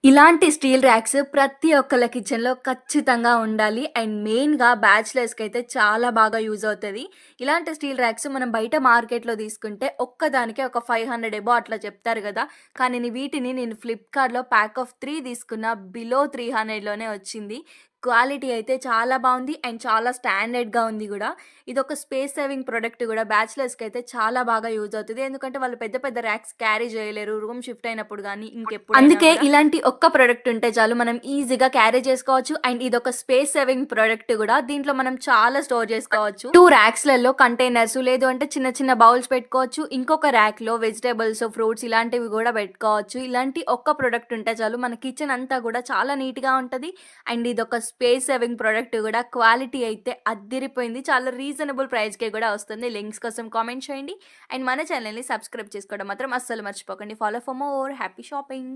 ఇలాంటి steel racks ప్రతి ఒక్కళ్ళ కిచెన్‌లో ఖచ్చితంగా ఉండాలి. అండ్ మెయిన్‌గా బ్యాచిలర్స్‌కైతే చాలా బాగా యూజ్ అవుతది. ఇలాంటి స్టీల్ ర్యాక్స్ మనం బయట మార్కెట్‌లో తీసుకుంటే ఒక్కదానికే ఒక 500 ఎబో అట్లా చెప్తారు గదా! కానీ వీటిని నేను ఫ్లిప్‌కార్ట్‌లో ప్యాక్ ఆఫ్ 3 తీసుకున్న బిలో 300 లోనే వచ్చింది. క్వాలిటీ అయితే చాలా బావుంది. అండ్ చాలా స్టాండర్డ్‌గా ఉంది గూడా. ఇదొక స్పేస్ సేవింగ్ ప్రొడక్ట్ గూడా బ్యాచిలర్స్‌కైతే చాలా బాగా యూజ్ అవుతది. ఎందుకంటే వాళ్ళు పెద్ద పెద్ద ర్యాక్స్ క్యారీ జేయలేరు. రూమ్ షిఫ్ట్ అయినప్పుడు గానీ, ఇంకెప్పుడైనా అందుకే గూడా ఇలాంటి ఒక్క ప్రొడక్ట్ ఉంటే చాలు మనం ఈజీగా క్యారీ చేసుకోవచ్చు. అండ్ ఇదొక స్పేస్ సేవింగ్ ప్రొడక్ట్ గూడా. దీంట్లో మనం చాలా స్టోర్ జేసుకోవచ్చు. 2 ర్యాక్స్‌లలో కంటైనర్స్ లేదు అంటే చిన్న చిన్న బౌల్స్ పెట్టుకోవచ్చు. ఇంకొక ర్యాక్‌లో వెజిటబుల్స్, ఫ్రూట్స్ ఇలాంటివి గూడా పెట్టుకోవచ్చు. ఇలాంటి ఒక్క ప్రొడక్ట్ ఉంటే చాలు మన కిచెన్ అంతా గూడా చాలా నీట్‌గా ఉంటది. అండ్ ఇదొక స్పేస్ సేవింగ్ ప్రొడక్ట్ గూడా. క్వాలిటీ అయితే అద్దిరిపోయింది. చాలా రీజనబుల్ ప్రైస్‌కే గూడా వస్తుంది. లింక్స్ కోసం కామెంట్ చేయండి. అండ్ మన ఛానెల్‌ని సబ్స్క్రైబ్ చేసుకోవడం మాత్రం అస్సలు మర్చిపోకండి. Follow for more. Happy shopping.